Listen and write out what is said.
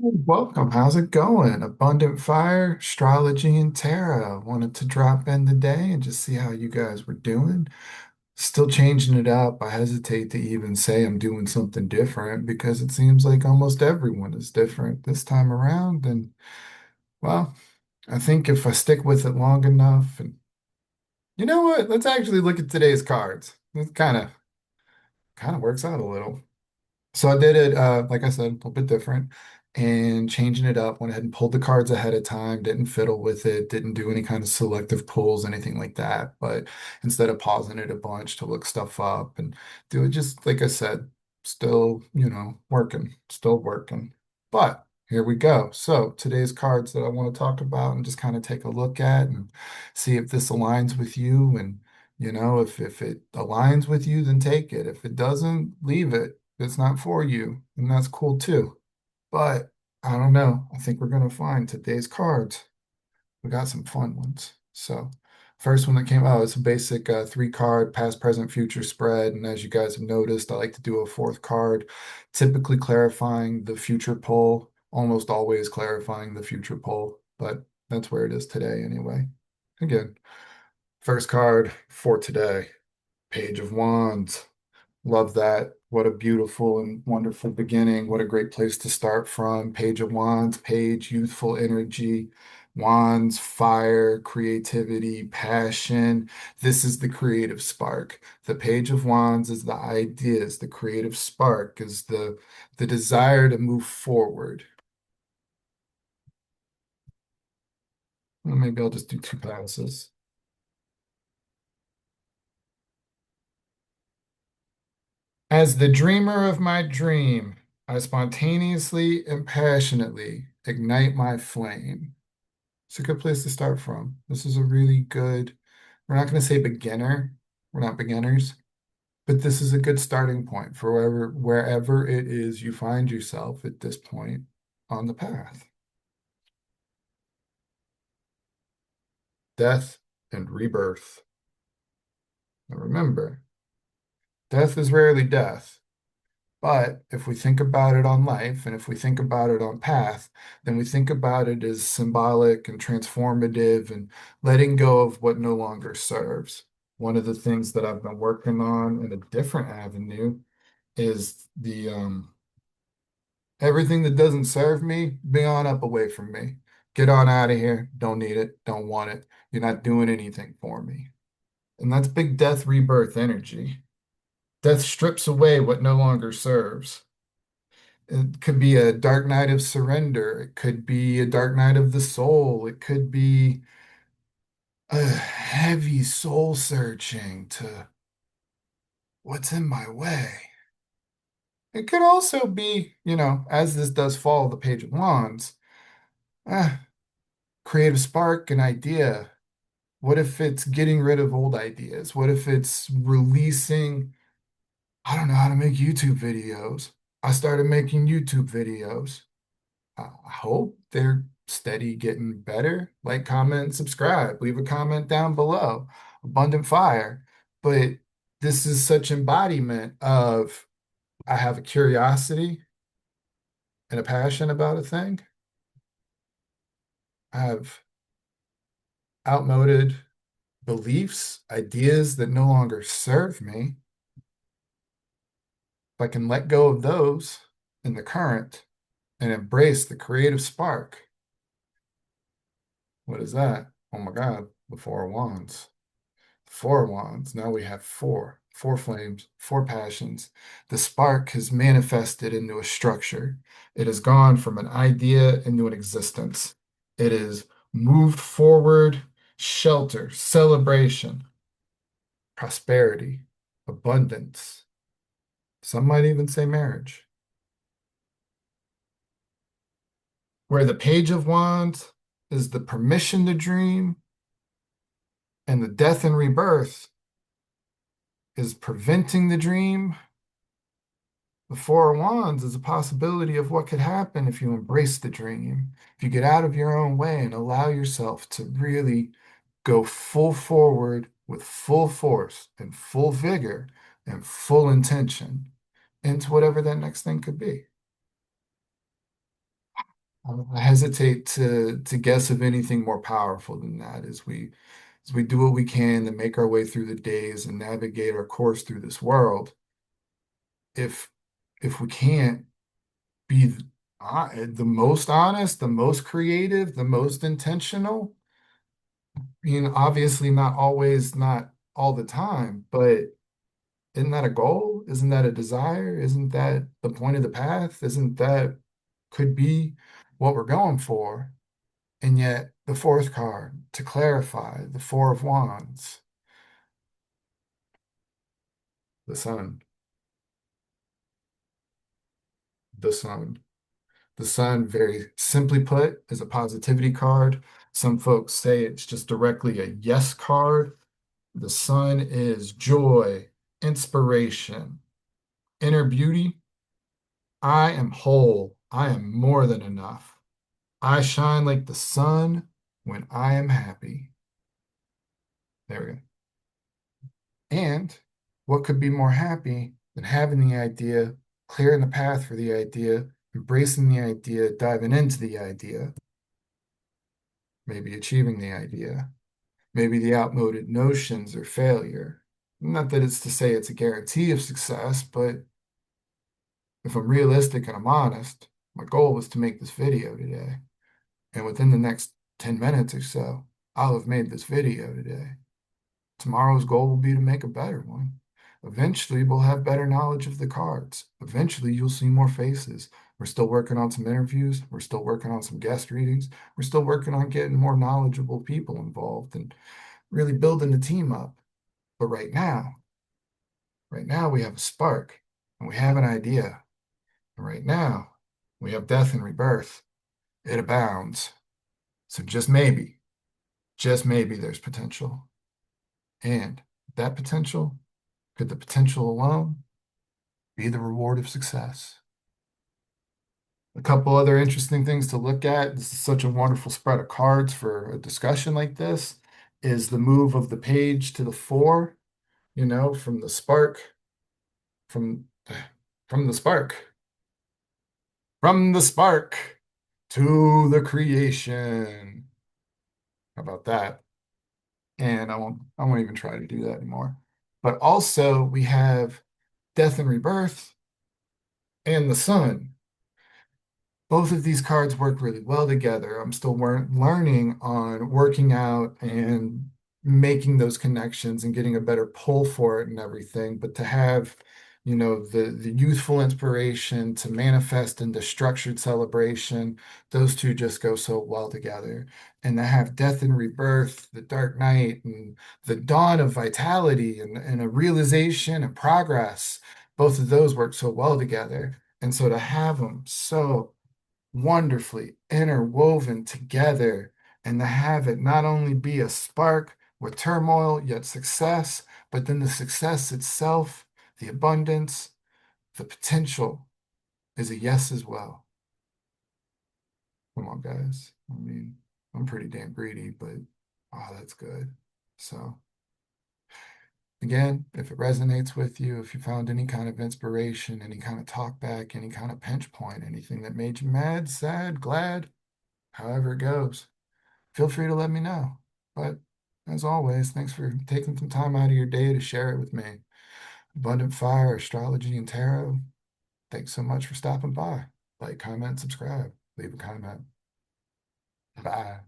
Welcome. How's it going? Abundant Fire, Astrology, and Tarot. Wanted to drop in today and just see how you guys were doing. Still changing it up. I hesitate to even say I'm doing something different because it seems like almost everyone is different this time around. And well, I think if I stick with it long enough, and you know what? Let's actually look at today's cards. It kind of works out a little. So I did it, like I said, a little bit different and changing it up. Went ahead and pulled the cards ahead of time, didn't fiddle with it, didn't do any kind of selective pulls, anything like that. But instead of pausing it a bunch to look stuff up and do it, just like I said, still, working, still working. But here we go. So today's cards that I want to talk about and just kind of take a look at and see if this aligns with you. And, if it aligns with you, then take it. If it doesn't, leave it. It's not for you, and that's cool too. But I don't know. I think we're gonna find today's cards. We got some fun ones. So, first one that came out is a basic three card past, present, future spread. And as you guys have noticed, I like to do a fourth card, typically clarifying the future pole, almost always clarifying the future pole. But that's where it is today anyway. Again, first card for today, Page of Wands. Love that. What a beautiful and wonderful beginning. What a great place to start from. Page of Wands, page, youthful energy, wands, fire, creativity, passion. This is the creative spark. The Page of Wands is the ideas. The creative spark is the desire to move forward. Well, maybe I'll just do two passes. As the dreamer of my dream, I spontaneously and passionately ignite my flame. It's a good place to start from. This is a really good, we're not going to say beginner, we're not beginners, but this is a good starting point for wherever it is you find yourself at this point on the path. Death and rebirth. Now remember, death is rarely death. But if we think about it on life and if we think about it on path, then we think about it as symbolic and transformative and letting go of what no longer serves. One of the things that I've been working on in a different avenue is the everything that doesn't serve me, be on up away from me. Get on out of here. Don't need it. Don't want it. You're not doing anything for me. And that's big death rebirth energy. Death strips away what no longer serves. It could be a dark night of surrender. It could be a dark night of the soul. It could be a heavy soul searching to what's in my way. It could also be, as this does follow the Page of Wands, ah, creative spark, an idea. What if it's getting rid of old ideas? What if it's releasing, I don't know how to make YouTube videos. I started making YouTube videos. I hope they're steady getting better. Like, comment, subscribe, leave a comment down below. Abundant fire. But this is such embodiment of I have a curiosity and a passion about a thing. I have outmoded beliefs, ideas that no longer serve me. If I can let go of those in the current and embrace the creative spark, what is that? Oh my God, the Four of Wands. Four wands. Now we have four flames, four passions. The spark has manifested into a structure. It has gone from an idea into an existence. It is moved forward, shelter, celebration, prosperity, abundance. Some might even say marriage. Where the Page of Wands is the permission to dream, and the death and rebirth is preventing the dream. The Four of Wands is a possibility of what could happen if you embrace the dream, if you get out of your own way and allow yourself to really go full forward with full force and full vigor and full intention into whatever that next thing could be. I hesitate to guess of anything more powerful than that as we do what we can to make our way through the days and navigate our course through this world. If if we can't be the most honest, the most creative, the most intentional, obviously not always, not all the time, but isn't that a goal? Isn't that a desire? Isn't that the point of the path? Isn't that could be what we're going for? And yet, the fourth card, to clarify, the Four of Wands, the Sun, the Sun. The Sun, very simply put, is a positivity card. Some folks say it's just directly a yes card. The Sun is joy, inspiration, inner beauty. I am whole. I am more than enough. I shine like the sun when I am happy. There we go. And what could be more happy than having the idea, clearing the path for the idea, embracing the idea, diving into the idea, maybe achieving the idea, maybe the outmoded notions or failure. Not that it's to say it's a guarantee of success, but if I'm realistic and I'm honest, my goal was to make this video today. And within the next 10 minutes or so, I'll have made this video today. Tomorrow's goal will be to make a better one. Eventually, we'll have better knowledge of the cards. Eventually, you'll see more faces. We're still working on some interviews. We're still working on some guest readings. We're still working on getting more knowledgeable people involved and really building the team up. But right now, we have a spark and we have an idea. And right now, we have death and rebirth. It abounds. So just maybe there's potential. And that potential, could the potential alone be the reward of success? A couple other interesting things to look at. This is such a wonderful spread of cards for a discussion like this. Is the move of the page to the four, from the spark, from from the spark, from the spark to the creation. How about that? And I won't even try to do that anymore. But also we have death and rebirth and the sun. Both of these cards work really well together. I'm still learning on working out and making those connections and getting a better pull for it and everything. But to have, the youthful inspiration to manifest into structured celebration, those two just go so well together. And to have death and rebirth, the dark night, and the dawn of vitality and a realization and progress, both of those work so well together. And so to have them so wonderfully interwoven together and to have it not only be a spark with turmoil, yet success, but then the success itself, the abundance, the potential is a yes as well. Come on, guys. I mean, I'm pretty damn greedy, but oh, that's good. So, again, if it resonates with you, if you found any kind of inspiration, any kind of talk back, any kind of pinch point, anything that made you mad, sad, glad, however it goes, feel free to let me know. But as always, thanks for taking some time out of your day to share it with me. Abundant Fire, Astrology, and Tarot. Thanks so much for stopping by. Like, comment, subscribe, leave a comment. Bye.